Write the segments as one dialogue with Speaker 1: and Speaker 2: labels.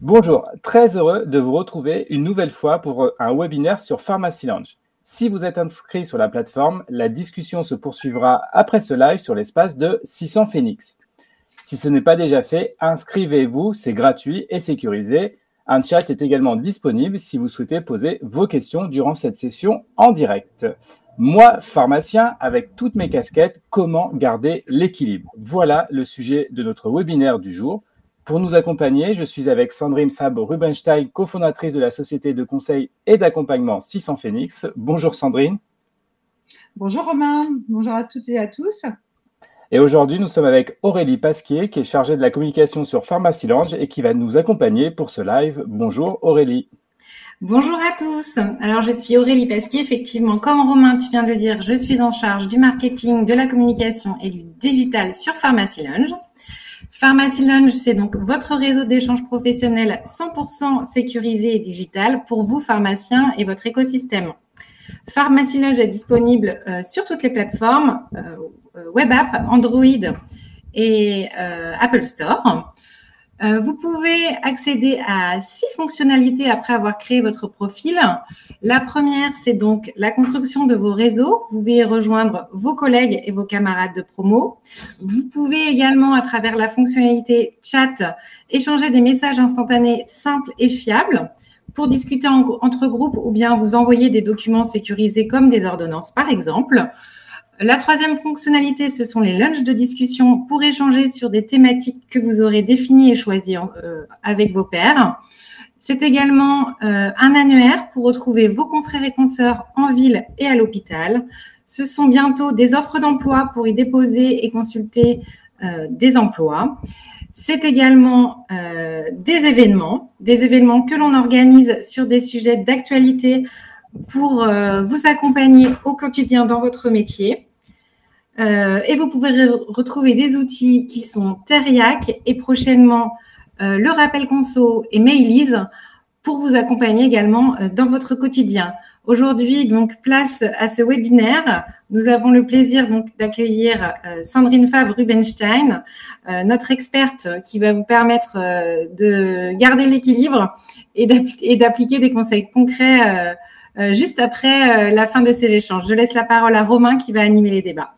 Speaker 1: Bonjour, très heureux de vous retrouver une nouvelle fois pour un webinaire sur Pharmacy Lounge. Si vous êtes inscrit sur la plateforme, la discussion se poursuivra après ce live sur l'espace de 600 Phoenix. Si ce n'est pas déjà fait, inscrivez-vous, c'est gratuit et sécurisé. Un chat est également disponible si vous souhaitez poser vos questions durant cette session en direct. Moi, pharmacien, avec toutes mes casquettes, comment garder l'équilibre? Voilà le sujet de notre webinaire du jour. Pour nous accompagner, je suis avec Sandrine Fabre-Rubenstein, cofondatrice de la société de conseil et d'accompagnement 600 Phoenix. Bonjour Sandrine.
Speaker 2: Bonjour Romain, bonjour à toutes et à tous.
Speaker 1: Et aujourd'hui, nous sommes avec Aurélie Pasquier, qui est chargée de la communication sur Pharmacy Lounge et qui va nous accompagner pour ce live. Bonjour Aurélie.
Speaker 3: Bonjour à tous. Alors, je suis Aurélie Pasquier. Effectivement, comme Romain, tu viens de le dire, je suis en charge du marketing, de la communication et du digital sur Pharmacy Lounge. Pharmacy Lounge, c'est donc votre réseau d'échange professionnel 100% sécurisé et digital pour vous, pharmaciens, et votre écosystème. Pharmacy Lounge est disponible sur toutes les plateformes, web app, Android et Apple Store. Vous pouvez accéder à 6 fonctionnalités après avoir créé votre profil. La première, c'est donc la construction de vos réseaux. Vous pouvez y rejoindre vos collègues et vos camarades de promo. Vous pouvez également, à travers la fonctionnalité chat, échanger des messages instantanés simples et fiables pour discuter entre groupes ou bien vous envoyer des documents sécurisés comme des ordonnances, par exemple. La troisième fonctionnalité, ce sont les lunchs de discussion pour échanger sur des thématiques que vous aurez définies et choisies avec vos pairs. C'est également un annuaire pour retrouver vos confrères et consoeurs en ville et à l'hôpital. Ce sont bientôt des offres d'emploi pour y déposer et consulter des emplois. C'est également des événements que l'on organise sur des sujets d'actualité pour vous accompagner au quotidien dans votre métier. Et vous pouvez retrouver des outils qui sont Teriac et prochainement le rappel conso et Mailiz pour vous accompagner également dans votre quotidien. Aujourd'hui, donc, place à ce webinaire. Nous avons le plaisir donc d'accueillir Sandrine Fabre-Rubenstein, notre experte qui va vous permettre de garder l'équilibre et d'appliquer des conseils concrets juste après la fin de ces échanges. Je laisse la parole à Romain qui va animer les débats.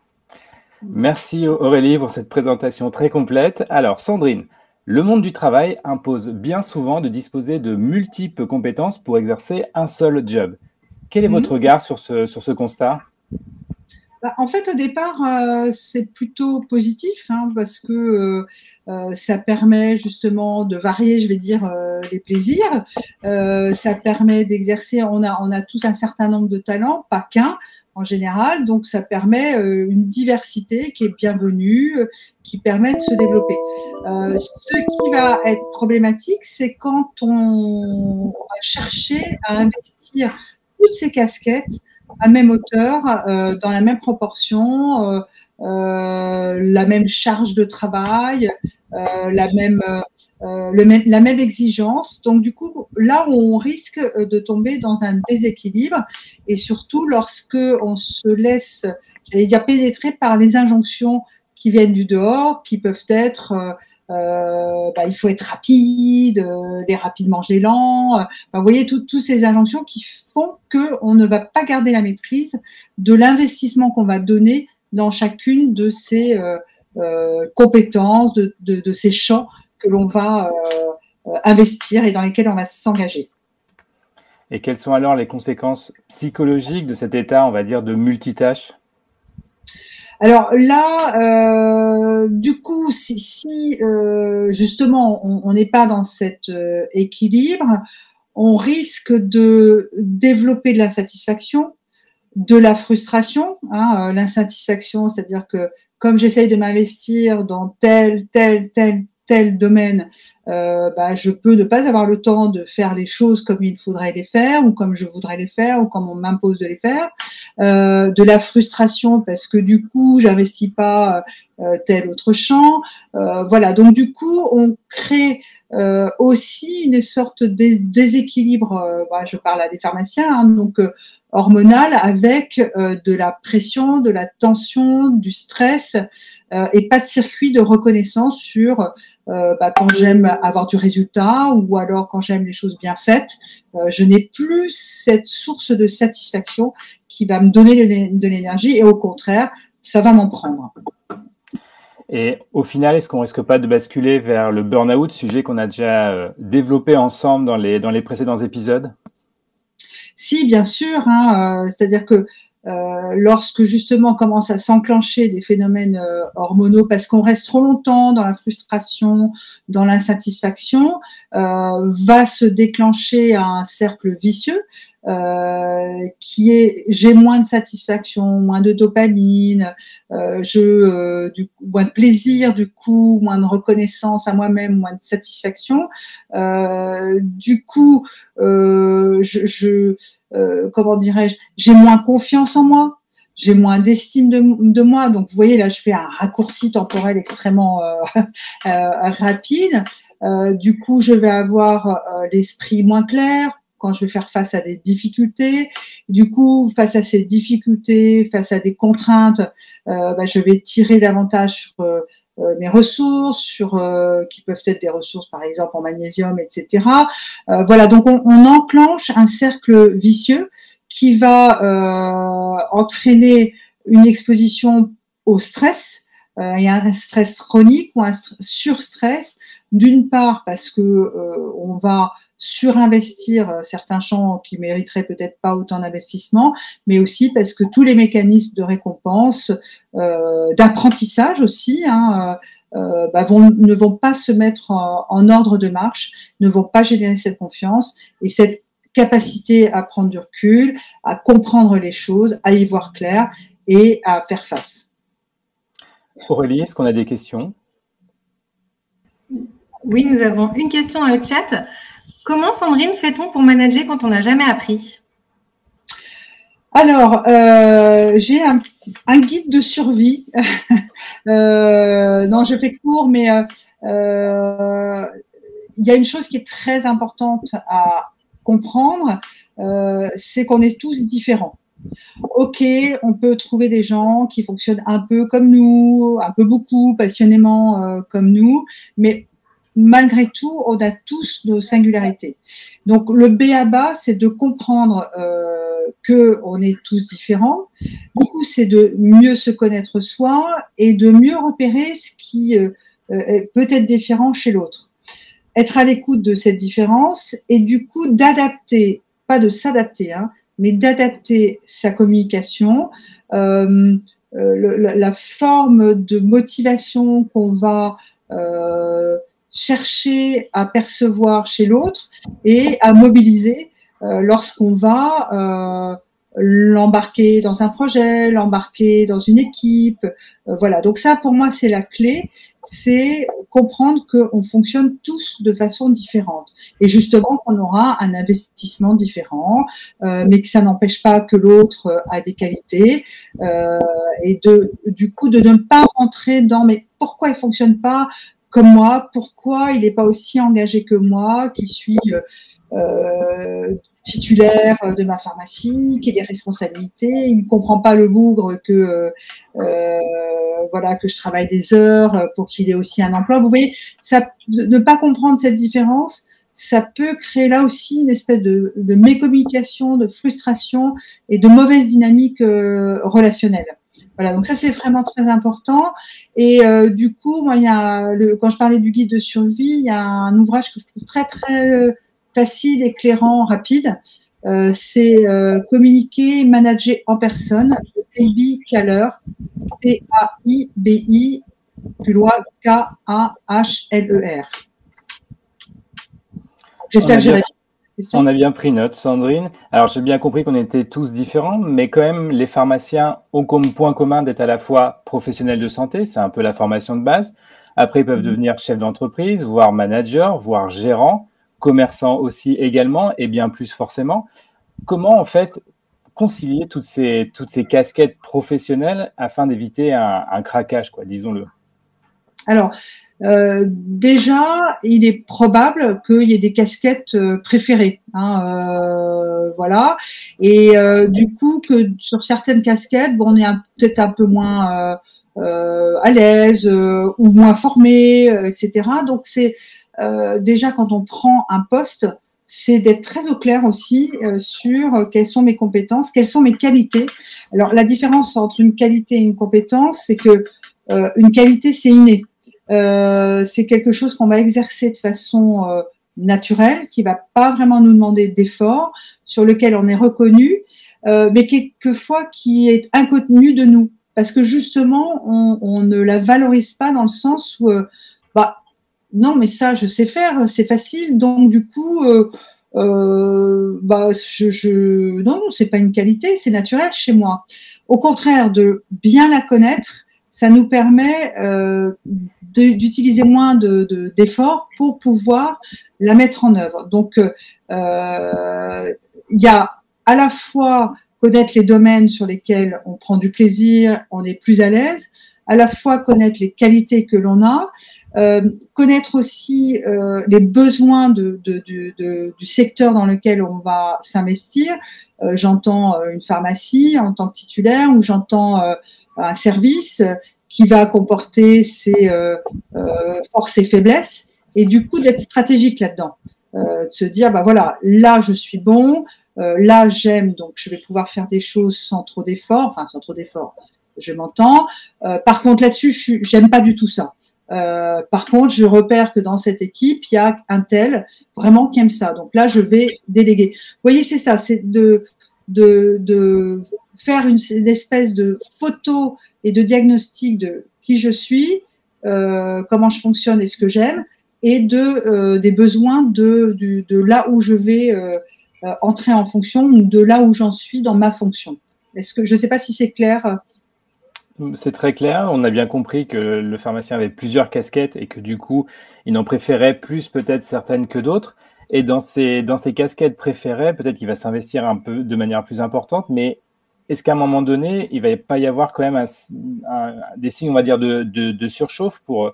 Speaker 1: Merci Aurélie pour cette présentation très complète. Alors Sandrine, le monde du travail impose bien souvent de disposer de multiples compétences pour exercer un seul job. Quel est votre regard sur ce constat ?
Speaker 2: En fait, au départ, c'est plutôt positif parce que ça permet justement de varier, je vais dire, les plaisirs. Ça permet d'exercer, on a tous un certain nombre de talents, pas qu'un en général, donc ça permet une diversité qui est bienvenue, qui permet de se développer. Ce qui va être problématique, c'est quand on va chercher à investir toutes ces casquettes à même hauteur, dans la même proportion, la même charge de travail, la même exigence. Donc du coup, là on risque de tomber dans un déséquilibre et surtout lorsque on se laisse, j'allais dire, pénétrer par les injonctions qui viennent du dehors, qui peuvent être il faut être rapide, les rapides mangent les lents. Vous voyez, toutes ces injonctions qui font qu'on ne va pas garder la maîtrise de l'investissement qu'on va donner dans chacune de ces compétences, de ces champs que l'on va investir et dans lesquels on va s'engager.
Speaker 1: Et quelles sont alors les conséquences psychologiques de cet état, on va dire, de multitâche ?
Speaker 2: Alors là, du coup, si justement on n'est pas dans cet équilibre, on risque de développer de l'insatisfaction, de la frustration. L'insatisfaction, c'est-à-dire que comme j'essaye de m'investir dans tel domaine, je peux ne pas avoir le temps de faire les choses comme il faudrait les faire ou comme je voudrais les faire ou comme on m'impose de les faire. De la frustration parce que du coup j'investis pas tel autre champ. Voilà, donc du coup on crée aussi une sorte de déséquilibre. Je parle à des pharmaciens, donc hormonale avec de la pression, de la tension, du stress et pas de circuit de reconnaissance sur quand j'aime avoir du résultat ou alors quand j'aime les choses bien faites. Je n'ai plus cette source de satisfaction qui va me donner de l'énergie et au contraire, ça va m'en prendre.
Speaker 1: Et au final, est-ce qu'on risque pas de basculer vers le burn-out, sujet qu'on a déjà développé ensemble dans les précédents épisodes?
Speaker 2: Si, bien sûr, c'est-à-dire que lorsque justement commence à s'enclencher des phénomènes hormonaux parce qu'on reste trop longtemps dans la frustration, dans l'insatisfaction, va se déclencher un cercle vicieux qui est j'ai moins de satisfaction, moins de dopamine, moins de plaisir du coup, moins de reconnaissance à moi-même, moins de satisfaction. Du coup, comment dirais-je, j'ai moins confiance en moi, j'ai moins d'estime de moi. Donc, vous voyez, là, je fais un raccourci temporel extrêmement rapide. Du coup, je vais avoir l'esprit moins clair quand je vais faire face à des difficultés. Du coup, face à ces difficultés, face à des contraintes, je vais tirer davantage sur mes ressources, qui peuvent être des ressources par exemple en magnésium, etc. Voilà, donc on enclenche un cercle vicieux qui va entraîner une exposition au stress. Il y a un stress chronique ou un surstress, d'une part parce que on va surinvestir certains champs qui mériteraient peut-être pas autant d'investissement, mais aussi parce que tous les mécanismes de récompense, d'apprentissage aussi, ne vont pas se mettre en ordre de marche, ne vont pas générer cette confiance et cette capacité à prendre du recul, à comprendre les choses, à y voir clair et à faire face.
Speaker 1: Aurélie, est-ce qu'on a des questions?
Speaker 3: Oui, nous avons une question dans le chat. Comment, Sandrine, fait-on pour manager quand on n'a jamais appris?
Speaker 2: Alors, j'ai un guide de survie. Non, je fais court, mais il y a une chose qui est très importante à comprendre, c'est qu'on est tous différents. Ok, on peut trouver des gens qui fonctionnent un peu comme nous, un peu beaucoup, passionnément comme nous, mais malgré tout, on a tous nos singularités. Donc, le b.a.-ba, c'est de comprendre qu'on est tous différents. Du coup, c'est de mieux se connaître soi et de mieux repérer ce qui peut être différent chez l'autre. Être à l'écoute de cette différence et du coup d'adapter, pas de s'adapter, mais d'adapter sa communication, la forme de motivation qu'on va chercher à percevoir chez l'autre et à mobiliser lorsqu'on va l'embarquer dans un projet, l'embarquer dans une équipe. Voilà, donc ça pour moi c'est la clé, c'est comprendre qu'on fonctionne tous de façon différente et justement qu'on aura un investissement différent, mais que ça n'empêche pas que l'autre a des qualités et du coup de ne pas rentrer dans mais pourquoi il fonctionne pas comme moi, pourquoi il n'est pas aussi engagé que moi, qui suis titulaire de ma pharmacie, qui a des responsabilités, il ne comprend pas le bougre que je travaille des heures pour qu'il ait aussi un emploi. Vous voyez, ça, ne pas comprendre cette différence, ça peut créer là aussi une espèce de mécommunication, de frustration et de mauvaise dynamique relationnelle. Voilà, donc ça c'est vraiment très important. Et du coup, moi, quand je parlais du guide de survie, il y a un ouvrage que je trouve très très facile, éclairant, rapide. C'est Communiquer, manager en personne, de Taibi Kahler, T-A-I-B-I, plus loin K-A-H-L-E-R. J'espère que j'ai répondu.
Speaker 1: On a bien pris note, Sandrine. Alors, j'ai bien compris qu'on était tous différents, mais quand même, les pharmaciens ont comme point commun d'être à la fois professionnels de santé, c'est un peu la formation de base. Après, ils peuvent devenir chefs d'entreprise, voire managers, voire gérants, commerçants aussi également, et bien plus forcément. Comment, en fait, concilier toutes ces casquettes professionnelles afin d'éviter un craquage, quoi, disons-le?
Speaker 2: Alors, Déjà, il est probable qu'il y ait des casquettes préférées, hein, voilà. Et du coup, que sur certaines casquettes, bon, on est peut-être un peu moins à l'aise ou moins formé, etc. Donc, c'est déjà quand on prend un poste, c'est d'être très au clair aussi sur quelles sont mes compétences, quelles sont mes qualités. Alors, la différence entre une qualité et une compétence, c'est que une qualité, c'est inné. C'est quelque chose qu'on va exercer de façon naturelle, qui va pas vraiment nous demander d'efforts, sur lequel on est reconnu, mais quelquefois qui est inconnu de nous, parce que justement, on ne la valorise pas dans le sens où, bah, non, mais ça, je sais faire, c'est facile, donc du coup, bah, non, c'est pas une qualité, c'est naturel chez moi. Au contraire, de bien la connaître, ça nous permet d'utiliser moins d'efforts pour pouvoir la mettre en œuvre. Donc, il y a à la fois connaître les domaines sur lesquels on prend du plaisir, on est plus à l'aise, à la fois connaître les qualités que l'on a, connaître aussi les besoins du secteur dans lequel on va s'investir. J'entends une pharmacie en tant que titulaire, ou j'entends un service qui va comporter ses forces et faiblesses, et du coup d'être stratégique là-dedans, de se dire bah voilà, là je suis bon, là j'aime, donc je vais pouvoir faire des choses sans trop d'efforts, enfin sans trop d'efforts, je m'entends. Par contre là-dessus, j'aime pas du tout ça. Par contre, je repère que dans cette équipe, il y a un tel vraiment qui aime ça. Donc là, je vais déléguer. Vous voyez, c'est ça, c'est de faire une espèce de photo et de diagnostic de qui je suis, comment je fonctionne et ce que j'aime, et des besoins de là où je vais entrer en fonction, ou de là où j'en suis dans ma fonction. Est-ce que je ne sais pas si c'est clair?
Speaker 1: C'est très clair. On a bien compris que le pharmacien avait plusieurs casquettes et que du coup, il en préférait plus peut-être certaines que d'autres. Et dans ces casquettes préférées, peut-être qu'il va s'investir un peu de manière plus importante, mais est-ce qu'à un moment donné, il ne va pas y avoir quand même des signes, on va dire, de surchauffe pour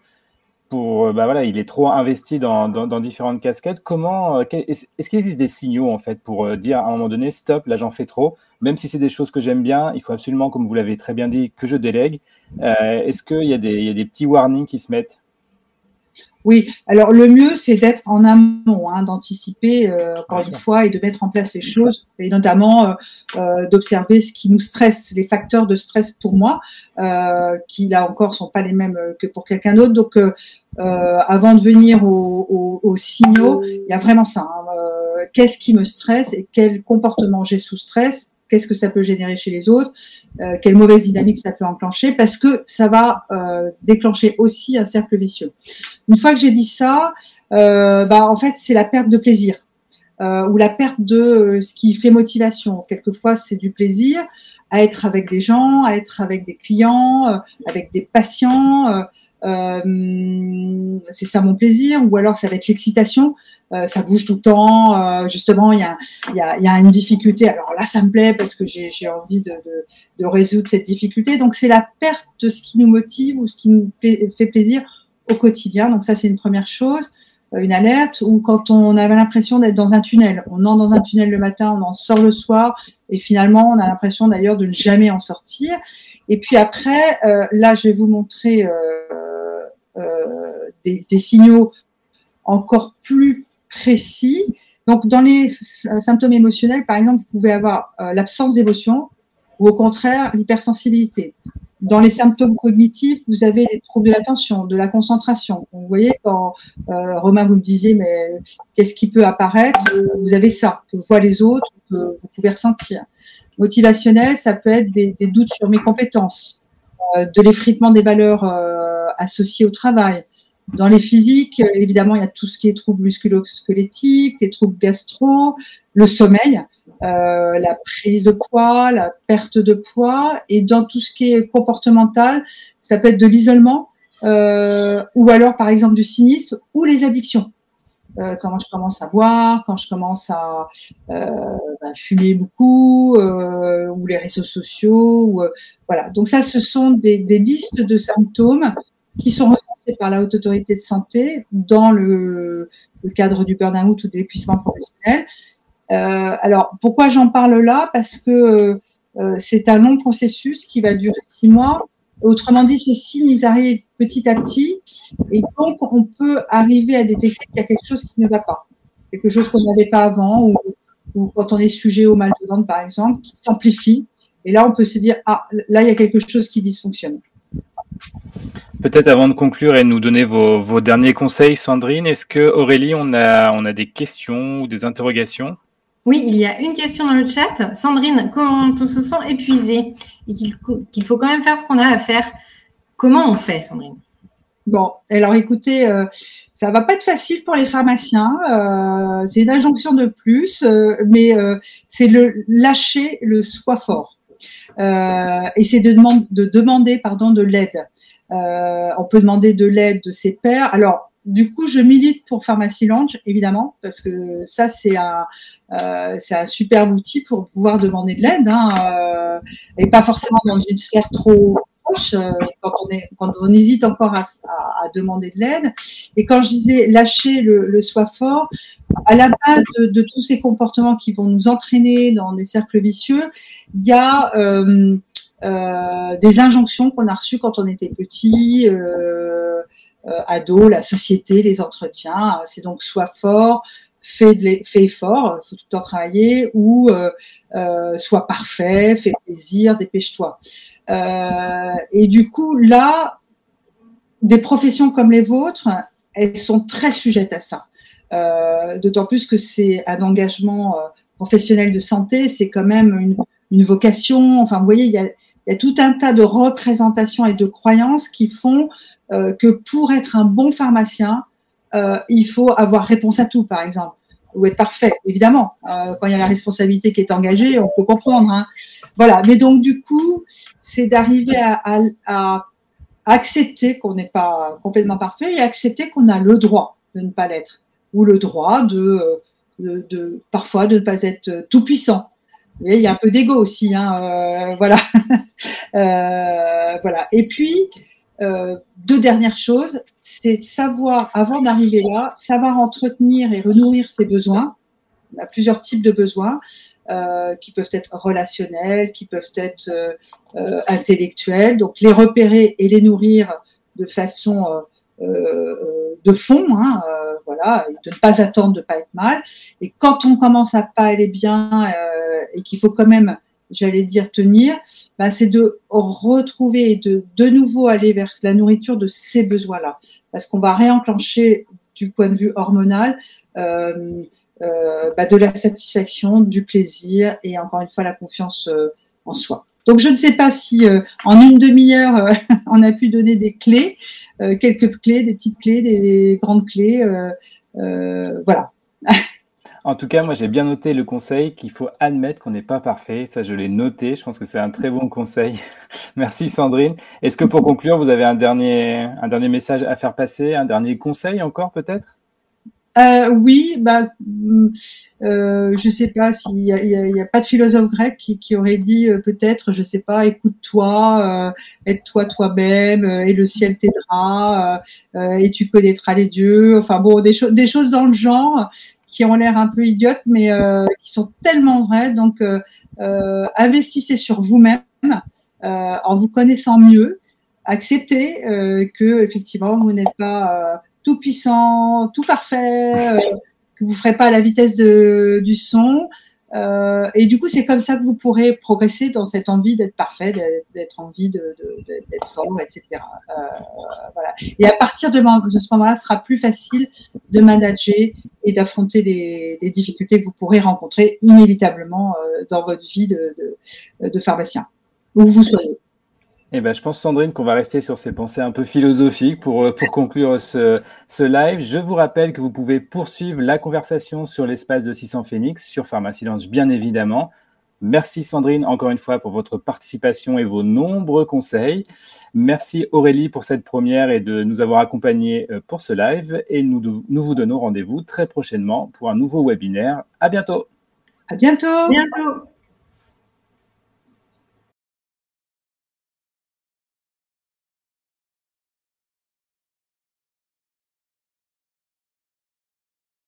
Speaker 1: bah voilà, il est trop investi dans différentes casquettes. Est-ce qu'il existe des signaux en fait pour dire à un moment donné, stop, là j'en fais trop, même si c'est des choses que j'aime bien, il faut absolument, comme vous l'avez très bien dit, que je délègue. Est-ce qu'il y a des petits warnings qui se mettent?
Speaker 2: Oui, alors le mieux, c'est d'être en amont, hein, d'anticiper, encore une fois, et de mettre en place les choses, et notamment d'observer ce qui nous stresse, les facteurs de stress pour moi, qui là encore sont pas les mêmes que pour quelqu'un d'autre. Donc, avant de venir aux signaux, il y a vraiment ça. Hein, qu'est-ce qui me stresse et quel comportement j'ai sous stress? Qu'est-ce que ça peut générer chez les autres? Quelle mauvaise dynamique ça peut enclencher? Parce que ça va déclencher aussi un cercle vicieux. Une fois que j'ai dit ça, en fait, c'est la perte de plaisir ou la perte de ce qui fait motivation. Quelquefois, c'est du plaisir à être avec des gens, à être avec des clients, avec des patients. C'est ça mon plaisir. Ou alors, ça va être l'excitation. Ça bouge tout le temps. Justement, il y a une difficulté. Alors là, ça me plaît parce que j'ai envie de résoudre cette difficulté. Donc, c'est la perte de ce qui nous motive ou ce qui nous fait plaisir au quotidien. Donc, ça, c'est une première chose. Une alerte, ou quand on avait l'impression d'être dans un tunnel. On entre dans un tunnel le matin, on en sort le soir, et finalement, on a l'impression d'ailleurs de ne jamais en sortir. Et puis après, là, je vais vous montrer des signaux encore plus précis. Donc, dans les symptômes émotionnels, par exemple, vous pouvez avoir l'absence d'émotion, ou au contraire, l'hypersensibilité. Dans les symptômes cognitifs, vous avez les troubles de l'attention, de la concentration. Vous voyez, quand Romain, vous me disiez, mais qu'est-ce qui peut apparaître? Vous avez ça, que voient les autres, que vous pouvez ressentir. Motivationnel, ça peut être des doutes sur mes compétences, de l'effritement des valeurs associées au travail. Dans les physiques, évidemment, il y a tout ce qui est troubles musculo-squelettiques, les troubles gastro, le sommeil, la prise de poids, la perte de poids, et dans tout ce qui est comportemental, ça peut être de l'isolement, ou alors par exemple du cynisme ou les addictions. Quand je commence à boire, quand je commence à fumer beaucoup, ou les réseaux sociaux, voilà. Donc ça, ce sont des listes de symptômes qui sont recensés par la Haute Autorité de Santé dans le cadre du burn-out ou de l'épuisement professionnel. Alors, pourquoi j'en parle là? Parce que c'est un long processus qui va durer 6 mois. Autrement dit, ces signes, ils arrivent petit à petit, et donc on peut arriver à détecter qu'il y a quelque chose qui ne va pas, quelque chose qu'on n'avait pas avant, ou quand on est sujet au mal de ventre, par exemple, qui s'amplifie. Et là, on peut se dire, ah, là, il y a quelque chose qui dysfonctionne.
Speaker 1: Peut-être avant de conclure et de nous donner vos derniers conseils, Sandrine, est-ce que Aurélie, on a des questions ou des interrogations?
Speaker 3: Oui, il y a une question dans le chat. Sandrine, quand on se sent épuisé et qu'il faut quand même faire ce qu'on a à faire, comment on fait, Sandrine?
Speaker 2: Bon, alors écoutez, ça va pas être facile pour les pharmaciens. C'est une injonction de plus, mais c'est le lâcher le soi fort. Et c'est de demander de l'aide. On peut demander de l'aide de ses pairs. Alors, du coup, je milite pour Pharmacy Lounge, évidemment, parce que ça, c'est un superbe outil pour pouvoir demander de l'aide, et pas forcément dans une sphère trop proche, quand on hésite encore à demander de l'aide. Et quand je disais lâcher le soi fort, à la base de tous ces comportements qui vont nous entraîner dans des cercles vicieux, il y a des injonctions qu'on a reçues quand on était petit, ado, la société, les entretiens. C'est donc sois fort, fais effort, il faut tout le temps travailler, ou sois parfait, fais plaisir, dépêche-toi. Et du coup, là, des professions comme les vôtres, elles sont très sujettes à ça. D'autant plus que c'est un engagement professionnel de santé, c'est quand même une vocation. Enfin, vous voyez, il y a tout un tas de représentations et de croyances qui font que pour être un bon pharmacien, il faut avoir réponse à tout, par exemple, ou être parfait, évidemment. Quand il y a la responsabilité qui est engagée, on peut comprendre. Voilà. Mais donc, du coup, c'est d'arriver à accepter qu'on n'est pas complètement parfait et accepter qu'on a le droit de ne pas l'être, ou le droit parfois de ne pas être tout puissant. Il y a un peu d'ego aussi, voilà. Voilà. Et puis, deux dernières choses, c'est savoir, avant d'arriver là, savoir entretenir et renourrir ses besoins. On a plusieurs types de besoins qui peuvent être relationnels, qui peuvent être intellectuels. Donc, les repérer et les nourrir de façon de fond, voilà, de ne pas attendre de ne pas être mal. Et quand on commence à pas aller bien et qu'il faut quand même, j'allais dire, tenir, c'est de retrouver et de nouveau aller vers la nourriture de ces besoins-là. Parce qu'on va réenclencher du point de vue hormonal de la satisfaction, du plaisir et encore une fois la confiance en soi. Donc, je ne sais pas si en une demi-heure, on a pu donner des clés, quelques clés, des petites clés, des grandes clés. Voilà.
Speaker 1: En tout cas, moi, j'ai bien noté le conseil qu'il faut admettre qu'on n'est pas parfait. Ça, je l'ai noté. Je pense que c'est un très bon conseil. Merci, Sandrine. Est-ce que pour conclure, vous avez un dernier message à faire passer, un dernier conseil encore peut-être?
Speaker 2: Oui, je sais pas s'il y a pas de philosophe grec qui aurait dit peut-être, je sais pas, écoute-toi, aide-toi toi-même, et le ciel t'aidera, et tu connaîtras les dieux. Enfin bon, des choses dans le genre qui ont l'air un peu idiotes, mais qui sont tellement vraies. Donc, investissez sur vous-même en vous connaissant mieux. Acceptez que effectivement vous n'êtes pas tout puissant, tout parfait, que vous ne ferez pas à la vitesse du son. Et du coup, c'est comme ça que vous pourrez progresser dans cette envie d'être parfait, d'être envie d'être fort, etc. Voilà. Et à partir de ce moment-là, ce sera plus facile de manager et d'affronter les difficultés que vous pourrez rencontrer inévitablement dans votre vie de pharmacien, où vous soyez.
Speaker 1: Eh ben, je pense, Sandrine, qu'on va rester sur ces pensées un peu philosophiques pour conclure ce live. Je vous rappelle que vous pouvez poursuivre la conversation sur l'espace de 600 Phoenix, sur Pharmacy Lounge, bien évidemment. Merci, Sandrine, encore une fois, pour votre participation et vos nombreux conseils. Merci, Aurélie, pour cette première et de nous avoir accompagnés pour ce live. Et nous vous donnons rendez-vous très prochainement pour un nouveau webinaire. À bientôt.
Speaker 2: À bientôt.
Speaker 3: À bientôt.